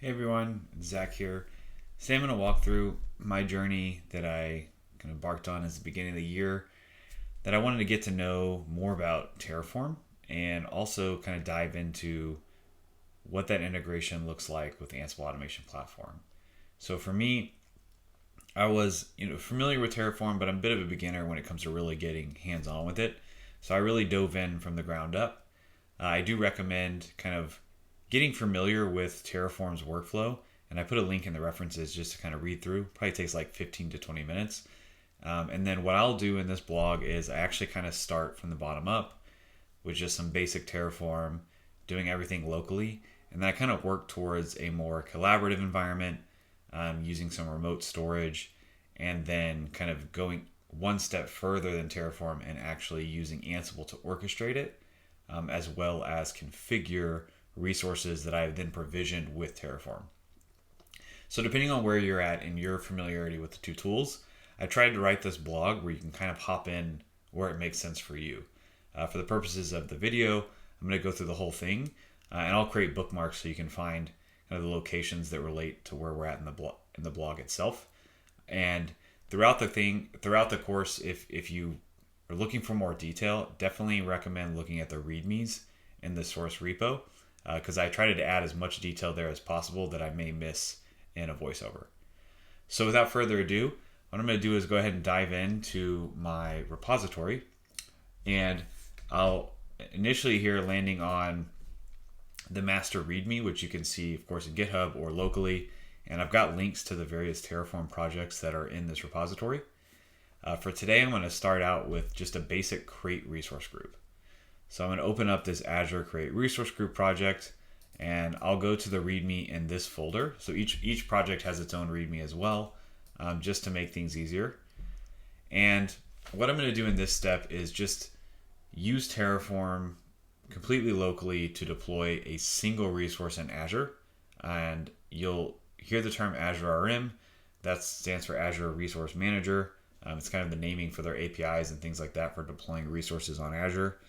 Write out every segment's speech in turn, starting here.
Hey everyone, Zach here. Today I'm going to walk through my journey that I kind of embarked on at the beginning of the year that I wanted to get to know more about Terraform and also kind of dive into what that integration looks like with the Ansible automation platform. So for me, I was familiar with Terraform, but I'm a bit of a beginner when it comes to really getting hands-on with it. So I really dove in from the ground up. I do recommend kind of getting familiar with Terraform's workflow, and I put a link in the references just to kind of read through. Probably takes like 15 to 20 minutes. And then what I'll do in this blog is I actually kind of start from the bottom up with just some basic Terraform, doing everything locally. And then I kind of work towards a more collaborative environment, using some remote storage, and then kind of going one step further than Terraform and actually using Ansible to orchestrate it, as well as configure resources that I have then provisioned with Terraform. So depending on where you're at in your familiarity with the two tools, I tried to write this blog where you can kind of hop in where it makes sense for you. For the purposes of the video, I'm going to go through the whole thing, and I'll create bookmarks so you can find kind of the locations that relate to where we're at in the blog itself. And throughout the course, if you are looking for more detail, definitely recommend looking at the readmes in the source repo, because I tried to add as much detail there as possible that I may miss in a voiceover. So without further ado, what I'm going to do is go ahead and dive into my repository, and I'll initially here landing on the master readme, which you can see of course in GitHub or locally, and I've got links to the various Terraform projects that are in this repository. For today, I'm going to start out with just a basic create resource group. So I'm going to open up this Azure create resource group project, and I'll go to the README in this folder. So each project has its own README as well, just to make things easier. And what I'm going to do in this step is just use Terraform completely locally to deploy a single resource in Azure. And you'll hear the term Azure RM. That stands for Azure Resource Manager. It's kind of the naming for their APIs and things like that for deploying resources on Azure.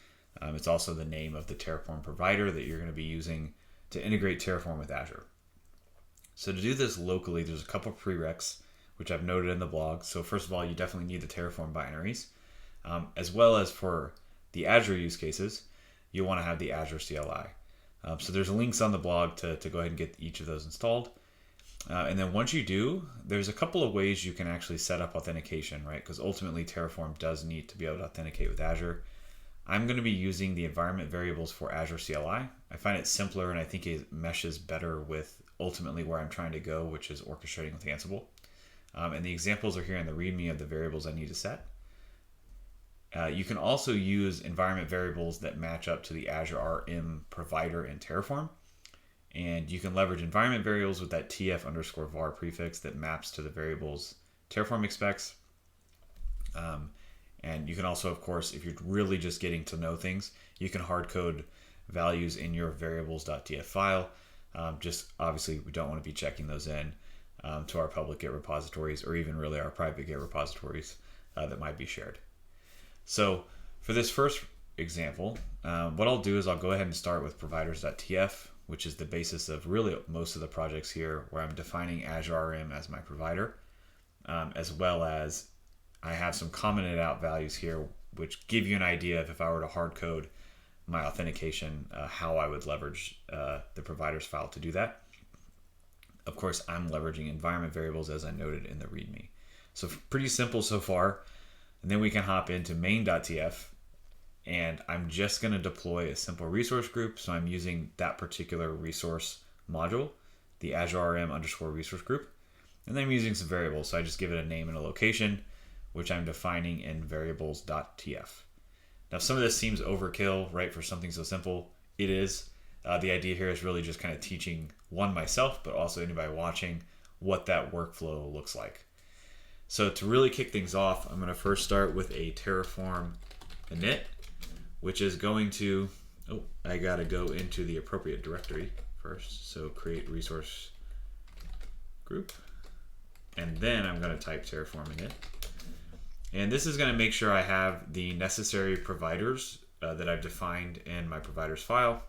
It's also the name of the Terraform provider that you're going to be using to integrate Terraform with Azure. So to do this locally, there's a couple of prereqs, which I've noted in the blog. So first of all, you definitely need the Terraform binaries, as well as for the Azure use cases, you'll want to have the Azure CLI. So there's links on the blog to go ahead and get each of those installed. And then once you do, there's a couple of ways you can actually set up authentication, right? Because ultimately Terraform does need to be able to authenticate with Azure. I'm going to be using the environment variables for Azure CLI. I find it simpler, and I think it meshes better with ultimately where I'm trying to go, which is orchestrating with Ansible. And the examples are here in the README of the variables I need to set. You can also use environment variables that match up to the Azure RM provider in Terraform. And you can leverage environment variables with that tf_var prefix that maps to the variables Terraform expects. And you can also, of course, if you're really just getting to know things, you can hard code values in your variables.tf file. Just obviously, we don't want to be checking those in to our public Git repositories or even really our private Git repositories that might be shared. So for this first example, what I'll do is I'll go ahead and start with providers.tf, which is the basis of really most of the projects here, where I'm defining Azure RM as my provider, as well as I have some commented out values here, which give you an idea of if I were to hard code my authentication, how I would leverage the providers file to do that. Of course, I'm leveraging environment variables as I noted in the README. So pretty simple so far. And then we can hop into main.tf, and I'm just going to deploy a simple resource group. So I'm using that particular resource module, the Azure RM_resource group. And then I'm using some variables. So I just give it a name and a location, which I'm defining in variables.tf. Now, some of this seems overkill, right, for something so simple. It is. The idea here is really just kind of teaching myself, but also anybody watching, what that workflow looks like. So to really kick things off, I'm going to first start with a Terraform init, which is going to, I got to go into the appropriate directory first. So create resource group, and then I'm going to type Terraform init. And this is going to make sure I have the necessary providers that I've defined in my providers file.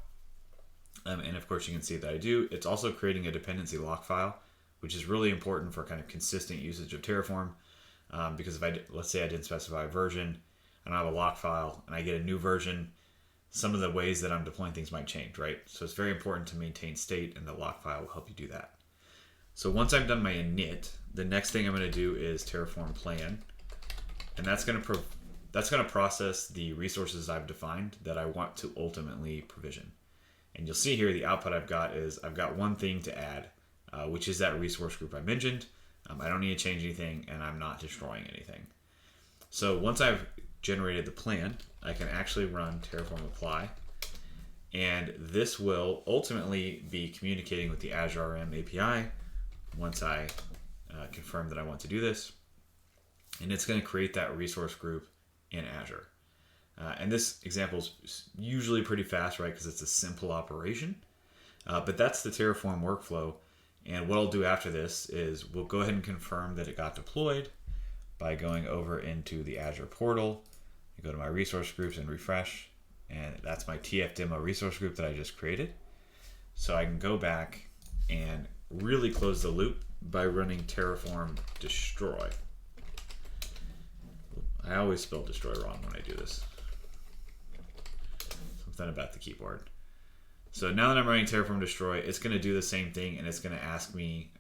And of course you can see that I do. It's also creating a dependency lock file, which is really important for kind of consistent usage of Terraform. Because let's say I didn't specify a version, and I have a lock file, and I get a new version, some of the ways that I'm deploying things might change, right? So it's very important to maintain state, and the lock file will help you do that. So once I've done my init, the next thing I'm going to do is Terraform plan, and that's going to process the resources I've defined that I want to ultimately provision. And you'll see here the output I've got one thing to add, which is that resource group I mentioned. I don't need to change anything, and I'm not destroying anything. So once I've generated the plan, I can actually run Terraform apply, and this will ultimately be communicating with the Azure RM API once I confirm that I want to do this, and it's going to create that resource group in Azure. And this example is usually pretty fast, right, because it's a simple operation, but that's the Terraform workflow. And what I'll do after this is we'll go ahead and confirm that it got deployed by going over into the Azure portal. I go to my resource groups and refresh, and that's my TF demo resource group that I just created. So I can go back and really close the loop by running Terraform destroy. I always spell destroy wrong when I do this. Something about the keyboard. So now that I'm running Terraform destroy, it's going to do the same thing, and it's going to ask me,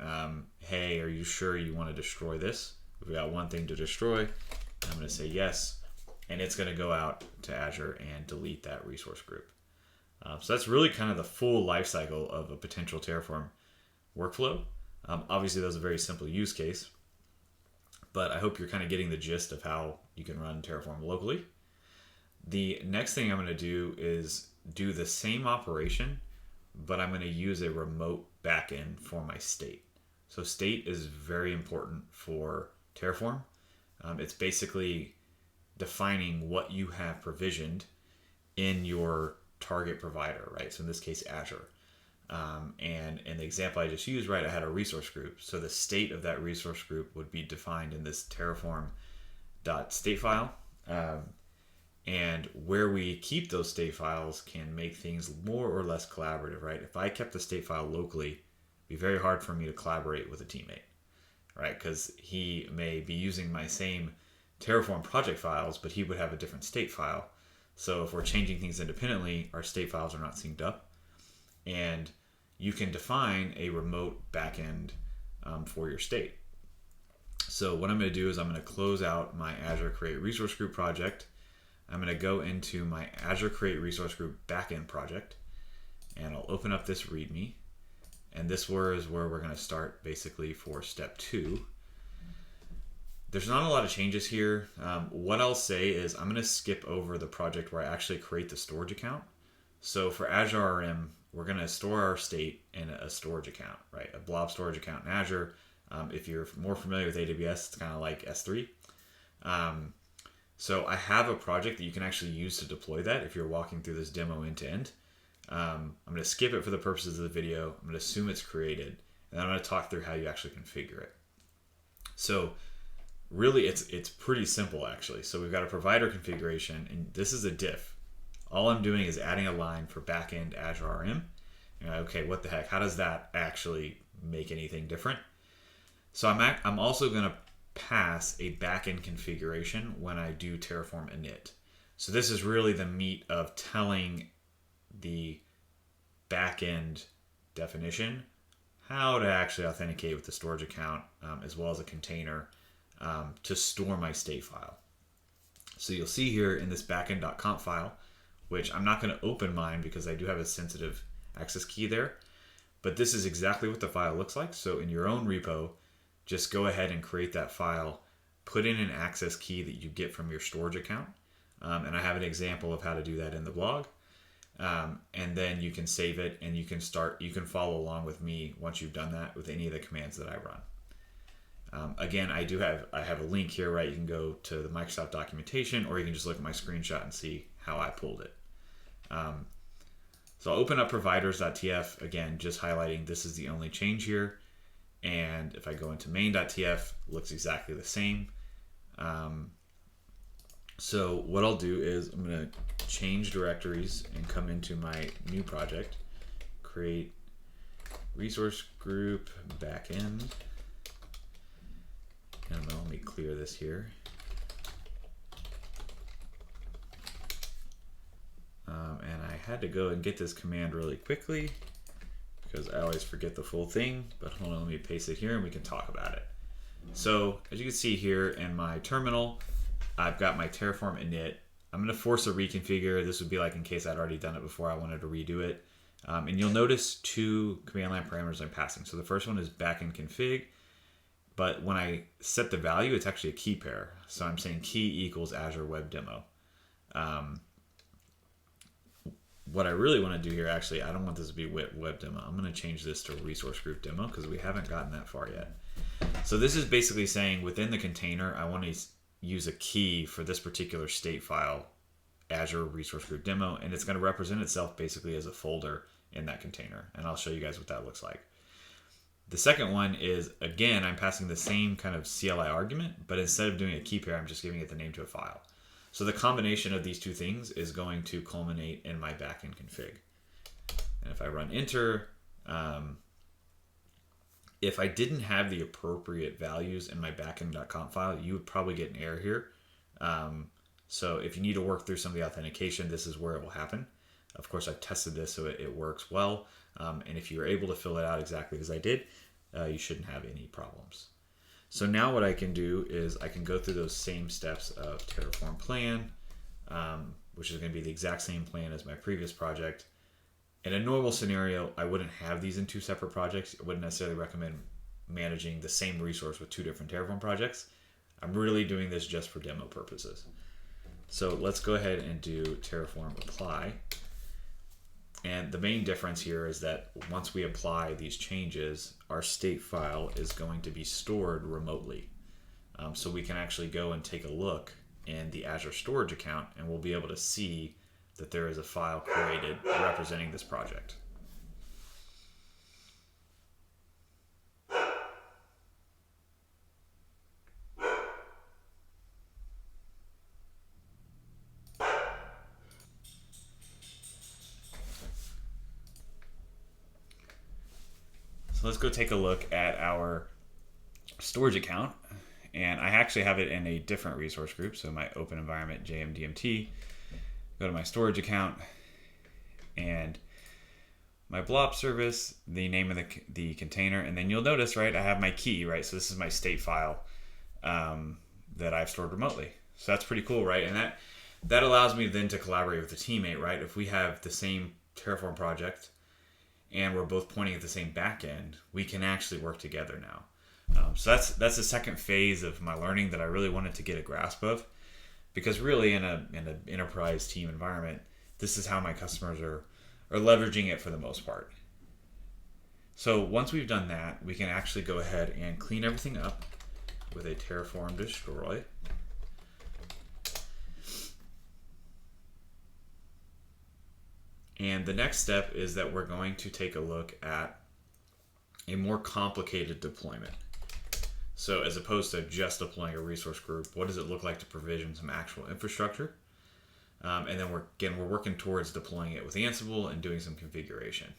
hey, are you sure you want to destroy this? We've got one thing to destroy. I'm going to say yes, and it's going to go out to Azure and delete that resource group. So that's really kind of the full life cycle of a potential Terraform workflow. Obviously, that was a very simple use case, but I hope you're kind of getting the gist of how you can run Terraform locally. The next thing I'm going to do is do the same operation, but I'm going to use a remote backend for my state. So state is very important for Terraform. It's basically defining what you have provisioned in your target provider, right? So in this case, Azure. And in the example I just used, right, I had a resource group. So the state of that resource group would be defined in this Terraform.state file. And where we keep those state files can make things more or less collaborative, right? If I kept the state file locally, it'd be very hard for me to collaborate with a teammate, right? Because he may be using my same Terraform project files, but he would have a different state file. So if we're changing things independently, our state files are not synced up. And you can define a remote backend for your state. So what I'm going to do is I'm going to close out my Azure Create Resource Group project. I'm going to go into my Azure Create Resource Group backend project, and I'll open up this README. And this is where we're going to start basically for step 2. There's not a lot of changes here. What I'll say is I'm going to skip over the project where I actually create the storage account. So for Azure RM, we're going to store our state in a storage account, right? A blob storage account in Azure. If you're more familiar with AWS, it's kind of like S3. So I have a project that you can actually use to deploy that if you're walking through this demo end to end. I'm going to skip it for the purposes of the video. I'm going to assume it's created, and I'm going to talk through how you actually configure it. So really, it's pretty simple, actually. So we've got a provider configuration, and this is a diff. All I'm doing is adding a line for backend Azure RM. Okay, what the heck? How does that actually make anything different? So I'm also going to pass a backend configuration when I do Terraform init. So this is really the meat of telling the backend definition how to actually authenticate with the storage account as well as a container to store my state file. So you'll see here in this backend.conf file, which I'm not going to open mine because I do have a sensitive access key there, but this is exactly what the file looks like. So in your own repo, just go ahead and create that file, put in an access key that you get from your storage account. And I have an example of how to do that in the blog. And then you can save it, and you can follow along with me once you've done that with any of the commands that I run. Again, I have a link here, right? You can go to the Microsoft documentation, or you can just look at my screenshot and see how I pulled it. So I'll open up providers.tf, again, just highlighting this is the only change here. And if I go into main.tf, it looks exactly the same. So what I'll do is I'm going to change directories and come into my new project, create resource group backend. And let me clear this here. And I had to go and get this command really quickly because I always forget the full thing, but hold on, let me paste it here and we can talk about it. So as you can see here in my terminal, I've got my Terraform init. I'm going to force a reconfigure. This would be like in case I'd already done it before, I wanted to redo it. And you'll notice two command line parameters I'm passing. So the first one is backend config, but when I set the value, it's actually a key pair. So I'm saying key equals Azure Web Demo. What I really want to do here, actually, I don't want this to be web demo. I'm going to change this to resource group demo because we haven't gotten that far yet. So this is basically saying within the container, I want to use a key for this particular state file, Azure resource group demo, and it's going to represent itself basically as a folder in that container. And I'll show you guys what that looks like. The second one is, again, I'm passing the same kind of CLI argument, but instead of doing a key pair, I'm just giving it the name to a file. So the combination of these two things is going to culminate in my backend config. And if I run enter, if I didn't have the appropriate values in my backend.conf file, you would probably get an error here. So if you need to work through some of the authentication, this is where it will happen. Of course, I've tested this so it works well. And if you're able to fill it out exactly as I did, you shouldn't have any problems. So now what I can do is I can go through those same steps of Terraform plan, which is going to be the exact same plan as my previous project. In a normal scenario, I wouldn't have these in two separate projects. I wouldn't necessarily recommend managing the same resource with two different Terraform projects. I'm really doing this just for demo purposes. So let's go ahead and do Terraform apply. And the main difference here is that once we apply these changes, our state file is going to be stored remotely. So we can actually go and take a look in the Azure storage account and we'll be able to see that there is a file created representing this project. So let's go take a look at our storage account. And I actually have it in a different resource group. So my open environment JMDMT, go to my storage account and my blob service, the name of the container. And then you'll notice, right, I have my key, right? So this is my state file that I've stored remotely. So that's pretty cool, right? And that allows me then to collaborate with a teammate, right? If we have the same Terraform project, and we're both pointing at the same backend, we can actually work together now. So that's the second phase of my learning that I really wanted to get a grasp of, because really in an enterprise team environment, this is how my customers are leveraging it for the most part. So once we've done that, we can actually go ahead and clean everything up with a Terraform destroy. And the next step is that we're going to take a look at a more complicated deployment. So as opposed to just deploying a resource group, what does it look like to provision some actual infrastructure? And then we're working towards deploying it with Ansible and doing some configuration.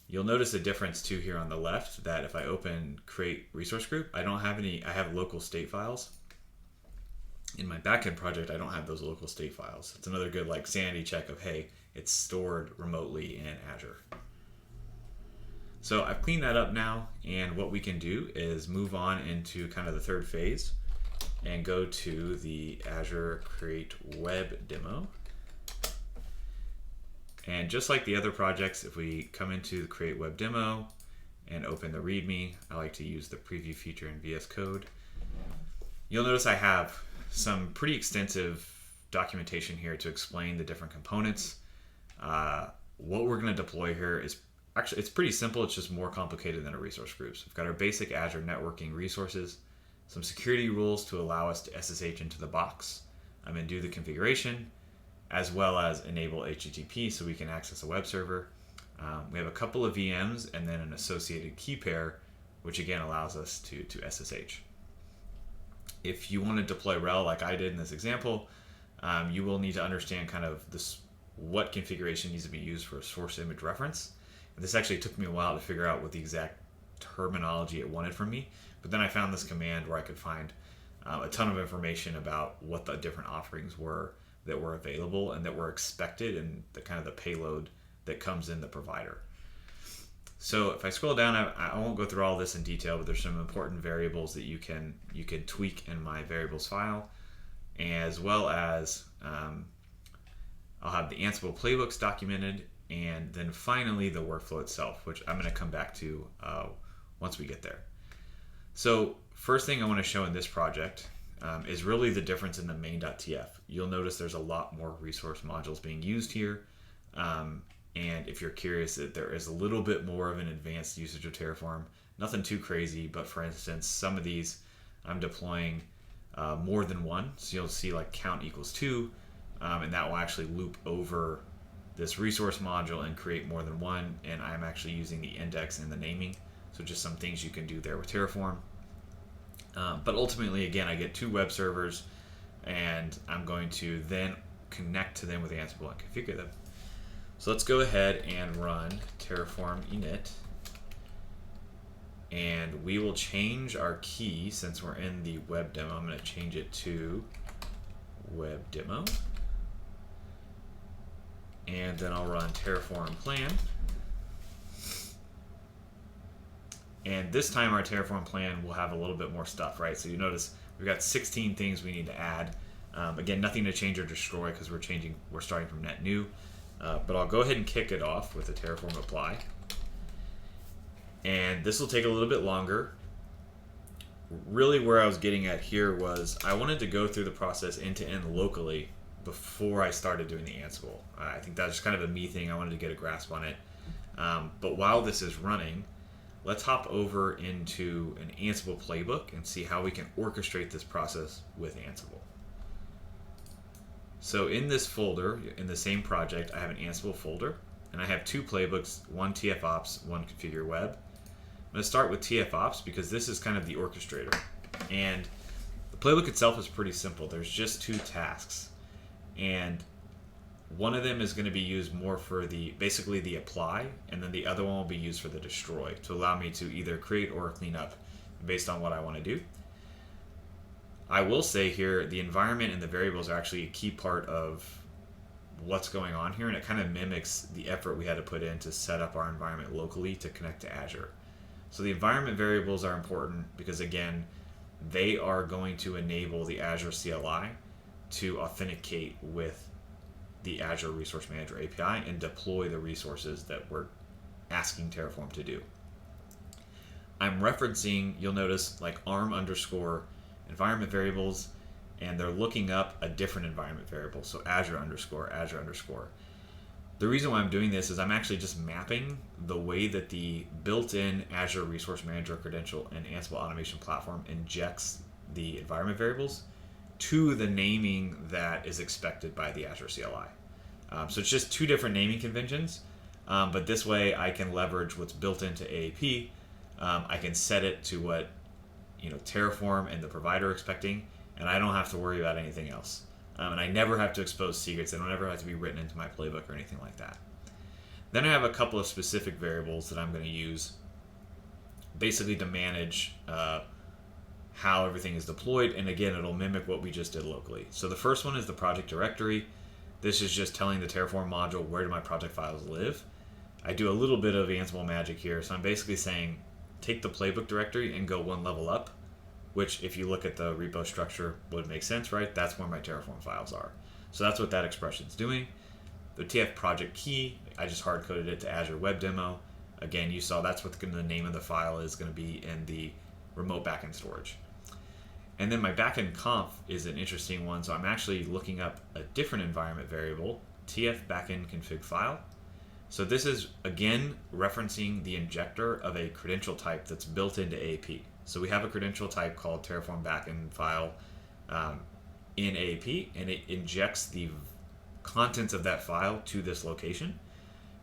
You'll notice a difference too here on the left, that if I open create resource group, I have local state files. In my backend project, I don't have those local state files. It's another good sanity check of, hey, it's stored remotely in Azure. So I've cleaned that up now, and what we can do is move on into kind of the third phase and go to the Azure Create Web Demo. And just like the other projects, if we come into the Create Web Demo and open the README, I like to use the preview feature in VS Code. You'll notice I have some pretty extensive documentation here to explain the different components. What we're going to deploy here is actually, it's pretty simple. It's just more complicated than a resource group. So we've got our basic Azure networking resources, some security rules to allow us to SSH into the box and do the configuration, as well as enable HTTP so we can access a web server. We have a couple of VMs and then an associated key pair, which again allows us to SSH. If you want to deploy RHEL like I did in this example, you will need to understand kind of what configuration needs to be used for a source image reference. And this actually took me a while to figure out what the exact terminology it wanted from me. But then I found this command where I could find a ton of information about what the different offerings were that were available and that were expected, and the kind of the payload that comes in the provider. So if I scroll down, I won't go through all this in detail, but there's some important variables that you can tweak in my variables file, as well as I'll have the Ansible playbooks documented, and then finally the workflow itself, which I'm going to come back to once we get there. So first thing I want to show in this project is really the difference in the main.tf. You'll notice there's a lot more resource modules being used here. And if you're curious, that there is a little bit more of an advanced usage of Terraform. Nothing too crazy, but for instance, some of these I'm deploying more than one. So you'll see like count equals 2, and that will actually loop over this resource module and create more than one. And I'm actually using the index and the naming. So just some things you can do there with Terraform. But ultimately, again, I get 2 web servers, and I'm going to then connect to them with Ansible and configure them. So let's go ahead and run Terraform init, and we will change our key since we're in the web demo. I'm going to change it to web demo, and then I'll run Terraform plan. And this time our Terraform plan will have a little bit more stuff, right? So you notice we've got 16 things we need to add. Again, nothing to change or destroy because we're starting from net new. But I'll go ahead and kick it off with a Terraform apply. And this will take a little bit longer. Really where I was getting at here was I wanted to go through the process end to end locally before I started doing the Ansible. I think that's just kind of a me thing. I wanted to get a grasp on it. But while this is running, let's hop over into an Ansible playbook and see how we can orchestrate this process with Ansible. So in this folder, in the same project, I have an Ansible folder, and I have 2 playbooks, one TFOps, one configure web. I'm going to start with TFOps because this is kind of the orchestrator. And the playbook itself is pretty simple. There's just 2 tasks. And one of them is going to be used more for basically the apply, and then the other one will be used for the destroy to allow me to either create or clean up based on what I want to do. I will say here, the environment and the variables are actually a key part of what's going on here, and it kind of mimics the effort we had to put in to set up our environment locally to connect to Azure. So the environment variables are important because, again, they are going to enable the Azure CLI to authenticate with the Azure Resource Manager API and deploy the resources that we're asking Terraform to do. I'm referencing, you'll notice, like arm underscore environment variables, and they're looking up a different environment variable, so Azure underscore, Azure underscore. The reason why I'm doing this is I'm actually just mapping the way that the built-in Azure Resource Manager credential and Ansible Automation Platform injects the environment variables to the naming that is expected by the Azure CLI. So it's just 2 different naming conventions, but this way I can leverage what's built into AAP. I can set it to what Terraform and the provider are expecting, and I don't have to worry about anything else. And I never have to expose secrets. They don't ever have to be written into my playbook or anything like that. Then I have a couple of specific variables that I'm going to use basically to manage how everything is deployed, and again, it'll mimic what we just did locally. So the first one is the project directory. This is just telling the Terraform module where do my project files live. I do a little bit of Ansible magic here, so I'm basically saying take the playbook directory and go 1 level up, which if you look at the repo structure would make sense, right? That's where my Terraform files are. So that's what that expression is doing. The TF project key, I just hard-coded it to Azure Web Demo. Again, you saw that's what the name of the file is going to be in the remote backend storage. And then my backend conf is an interesting one, so I'm actually looking up a different environment variable, tf backend config file. So this is, again, referencing the injector of a credential type that's built into AAP. So we have a credential type called Terraform backend file in AAP, and it injects the contents of that file to this location.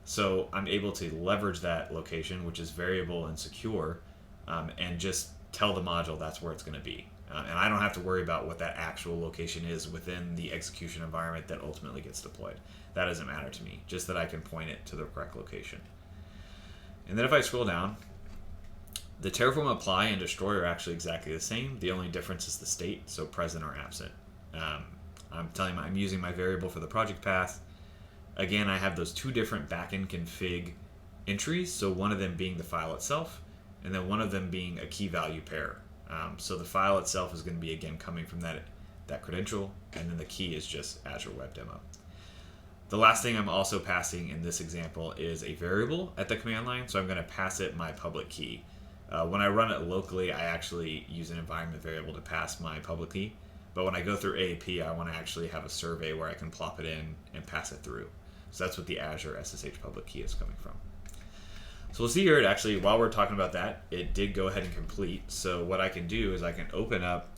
So I'm able to leverage that location, which is variable and secure, and just tell the module that's where it's going to be. And I don't have to worry about what that actual location is within the execution environment that ultimately gets deployed. That doesn't matter to me, just that I can point it to the correct location. And then if I scroll down, the Terraform apply and destroy are actually exactly the same. The only difference is the state, so present or absent. I'm using my variable for the project path. Again, I have those two different backend config entries, so one of them being the file itself, and then one of them being a key value pair. So the file itself is going to be, again, coming from that credential, and then the key is just Azure Web Demo. The last thing I'm also passing in this example is a variable at the command line, so I'm going to pass it my public key. When I run it locally, I actually use an environment variable to pass my public key, but when I go through AAP, I want to actually have a survey where I can plop it in and pass it through. So that's what the Azure SSH public key is coming from. So we'll see here, while we're talking about that, it did go ahead and complete. So what I can do is I can open up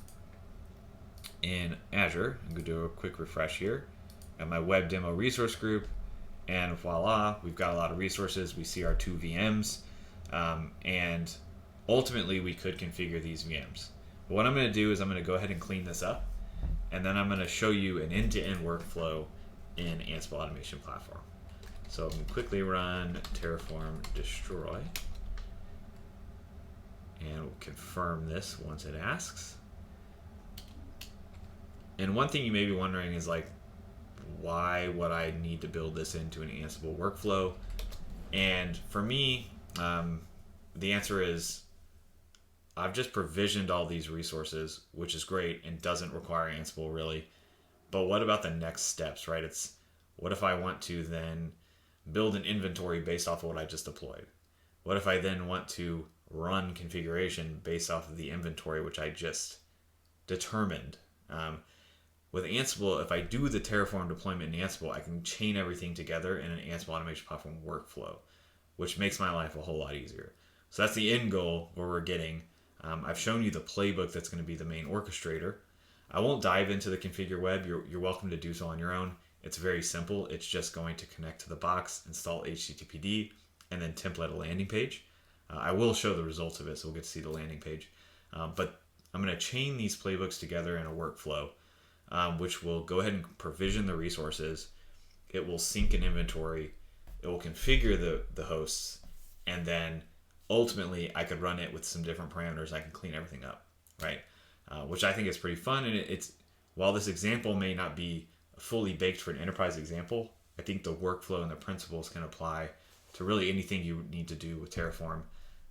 in Azure and go do a quick refresh here at my web demo resource group, and voila, we've got a lot of resources. We see our 2 VMs, and ultimately we could configure these VMs. But what I'm going to do is I'm going to go ahead and clean this up, and then I'm going to show you an end-to-end workflow in Ansible Automation Platform. So I'm going to quickly run Terraform destroy, and we'll confirm this once it asks. And one thing you may be wondering is why would I need to build this into an Ansible workflow? And for me, the answer is I've just provisioned all these resources, which is great and doesn't require Ansible really. But what about the next steps, right? It's what if I want to then build an inventory based off of what I just deployed? What if I then want to run configuration based off of the inventory which I just determined? With Ansible, if I do the Terraform deployment in Ansible, I can chain everything together in an Ansible Automation Platform workflow, which makes my life a whole lot easier. So that's the end goal where we're getting. I've shown you the playbook that's going to be the main orchestrator. I won't dive into the configure web. You're welcome to do so on your own. It's very simple. It's just going to connect to the box, install HTTPD, and then template a landing page. I will show the results of it, so we'll get to see the landing page. But I'm going to chain these playbooks together in a workflow, which will go ahead and provision the resources. It will sync an inventory. It will configure the hosts, and then ultimately I could run it with some different parameters. I can clean everything up, right? Which I think is pretty fun. And it's while this example may not be fully baked for an enterprise example, I think the workflow and the principles can apply to really anything you need to do with Terraform,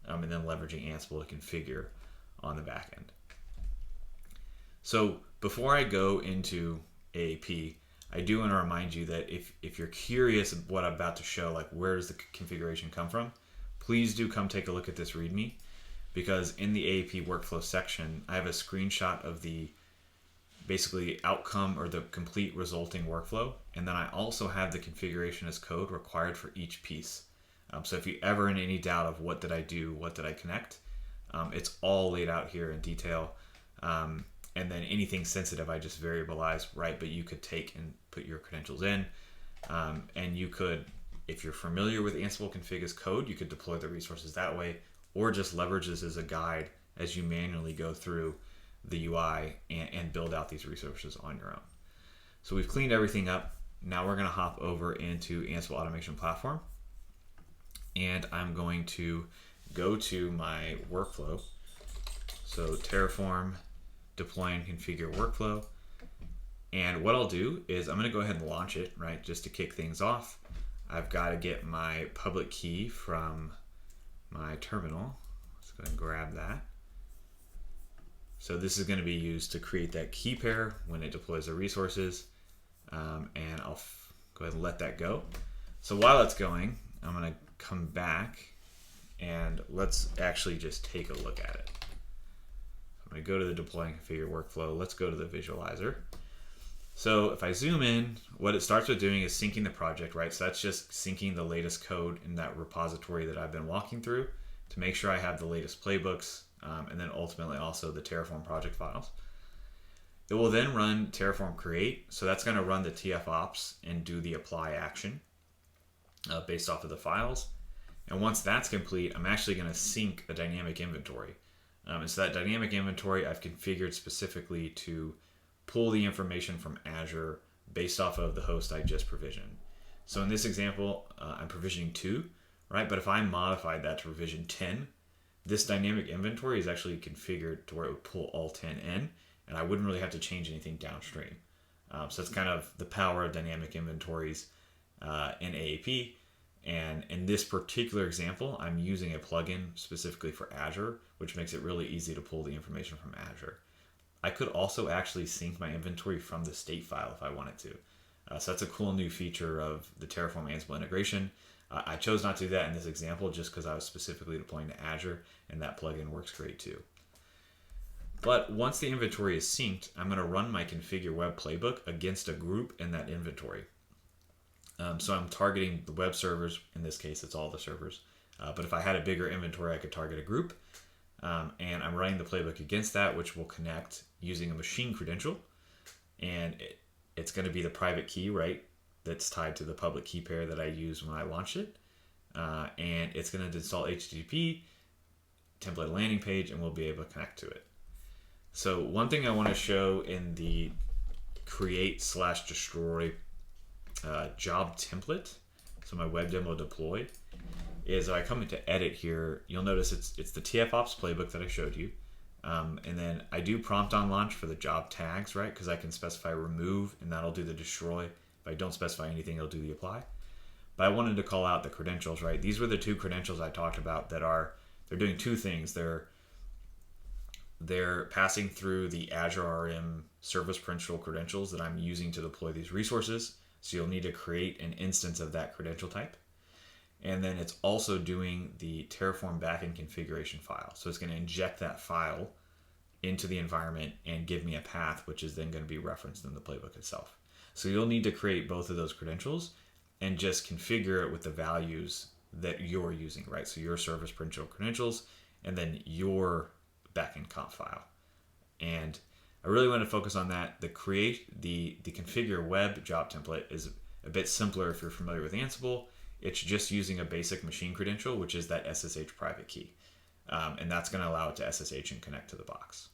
and then leveraging Ansible to configure on the back end. So before I go into AAP, I do want to remind you that if you're curious what I'm about to show, where does the configuration come from, please do come take a look at this README, because in the AAP workflow section, I have a screenshot of the basically outcome or the complete resulting workflow. And then I also have the configuration as code required for each piece. So if you're ever in any doubt of what did I do, what did I connect, it's all laid out here in detail. And then anything sensitive, I just variabilize, right? But you could take and put your credentials in. And you could, if you're familiar with Ansible config as code, you could deploy the resources that way, or just leverage this as a guide as you manually go through the UI and build out these resources on your own. So we've cleaned everything up. Now we're going to hop over into Ansible Automation Platform. And I'm going to go to my workflow. So Terraform, deploy and configure workflow. And what I'll do is I'm going to go ahead and launch it, right, just to kick things off. I've got to get my public key from my terminal. Let's go ahead and grab that. So this is going to be used to create that key pair when it deploys the resources. And I'll go ahead and let that go. So while it's going, I'm going to come back and let's actually just take a look at it. I'm going to go to the deploy and configure workflow. Let's go to the visualizer. So if I zoom in, what it starts with doing is syncing the project, right? So that's just syncing the latest code in that repository that I've been walking through to make sure I have the latest playbooks, and then ultimately also the Terraform project files. It will then run Terraform create. So that's going to run the TF ops and do the apply action based off of the files. And once that's complete, I'm actually going to sync a dynamic inventory. And so that dynamic inventory I've configured specifically to pull the information from Azure based off of the host I just provisioned. So in this example, I'm provisioning 2, right? But if I modified that to provision 10, this dynamic inventory is actually configured to where it would pull all 10 in, and I wouldn't really have to change anything downstream. So it's kind of the power of dynamic inventories in AAP. And in this particular example, I'm using a plugin specifically for Azure, which makes it really easy to pull the information from Azure. I could also actually sync my inventory from the state file if I wanted to. So that's a cool new feature of the Terraform Ansible integration. I chose not to do that in this example just because I was specifically deploying to Azure, and that plugin works great too. But once the inventory is synced, I'm going to run my configure web playbook against a group in that inventory. So I'm targeting the web servers. In this case, it's all the servers. But if I had a bigger inventory, I could target a group. And I'm running the playbook against that, which will connect using a machine credential. And it's going to be the private key, right? That's tied to the public key pair that I used when I launched it. And it's going to install HTTP, template landing page, and we'll be able to connect to it. So one thing I want to show in the create/destroy job template, so my web demo deployed, is I come into edit here, you'll notice it's the TFOps playbook that I showed you. And then I do prompt on launch for the job tags, right? Because I can specify remove, and that'll do the destroy. If I don't specify anything, it'll do the apply. But I wanted to call out the credentials, right? These were the 2 credentials I talked about that they're doing 2 things. They're passing through the Azure RM service principal credentials that I'm using to deploy these resources. So you'll need to create an instance of that credential type. And then it's also doing the Terraform backend configuration file. So it's going to inject that file into the environment and give me a path, which is then going to be referenced in the playbook itself. So you'll need to create both of those credentials and just configure it with the values that you're using, right? So your service principal credentials and then your backend conf file. And I really want to focus on that. The configure web job template is a bit simpler if you're familiar with Ansible. It's just using a basic machine credential, which is that SSH private key. And that's going to allow it to SSH and connect to the box.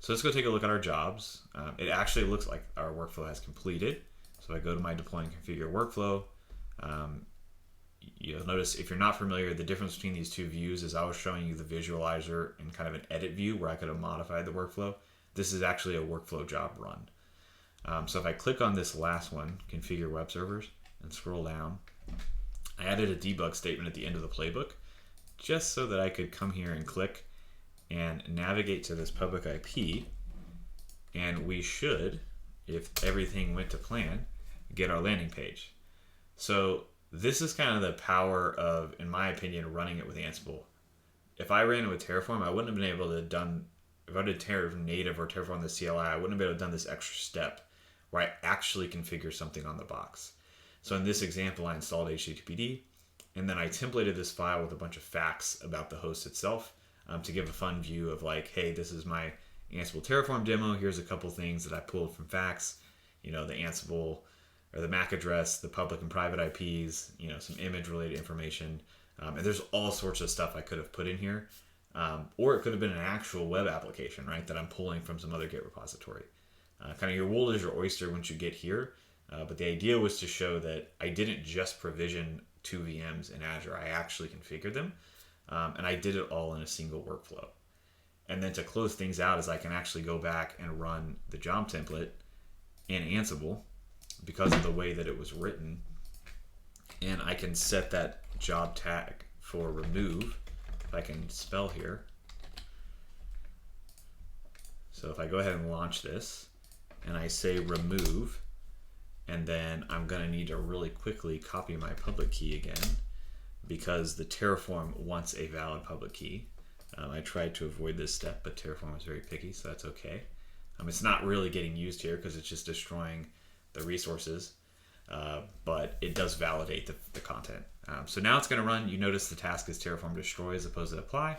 So let's go take a look at our jobs. It actually looks like our workflow has completed. So if I go to my deploy and configure workflow, you'll notice if you're not familiar, the difference between these 2 views is I was showing you the visualizer in kind of an edit view where I could have modified the workflow. This is actually a workflow job run. So if I click on this last one, configure web servers, and scroll down, I added a debug statement at the end of the playbook just so that I could come here and click and navigate to this public IP, and we should, if everything went to plan, get our landing page. So this is kind of the power of, in my opinion, running it with Ansible. If I ran it with Terraform, I wouldn't have been able to have done, if I did Terraform native or Terraform the CLI, I wouldn't have been able to have done this extra step where I actually configure something on the box. So in this example, I installed HTTPD, and then I templated this file with a bunch of facts about the host itself to give a fun view of like, hey, this is my Ansible Terraform demo. Here's a couple things that I pulled from facts, the Ansible or the MAC address, the public and private IPs, some image related information. And there's all sorts of stuff I could have put in here. Or it could have been an actual web application, right, that I'm pulling from some other Git repository. Kind of your world is your oyster once you get here. But the idea was to show that I didn't just provision 2 VMs in Azure. I actually configured them. And I did it all in a single workflow. And then to close things out is I can actually go back and run the job template in Ansible because of the way that it was written. And I can set that job tag for remove, if I can spell here. So if I go ahead and launch this and I say remove, and then I'm going to need to really quickly copy my public key again because the Terraform wants a valid public key. I tried to avoid this step, but Terraform is very picky, so that's okay. It's not really getting used here because it's just destroying the resources, but it does validate the content. So now it's going to run. You notice the task is Terraform destroy as opposed to apply,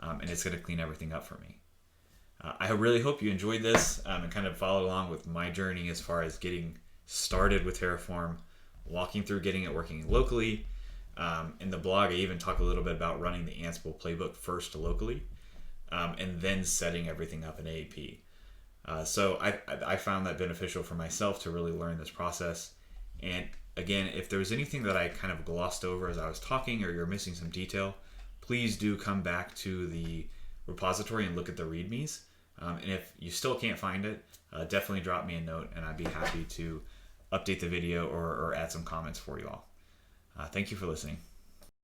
and it's going to clean everything up for me. I really hope you enjoyed this and kind of followed along with my journey as far as getting started with Terraform, walking through getting it working locally. In the blog, I even talk a little bit about running the Ansible Playbook first locally. and then setting everything up in AAP. So I found that beneficial for myself to really learn this process. And again, if there was anything that I kind of glossed over as I was talking, or you're missing some detail, please do come back to the repository and look at the READMEs. And if you still can't find it, definitely drop me a note, and I'd be happy to update the video or add some comments for you all. Thank you for listening.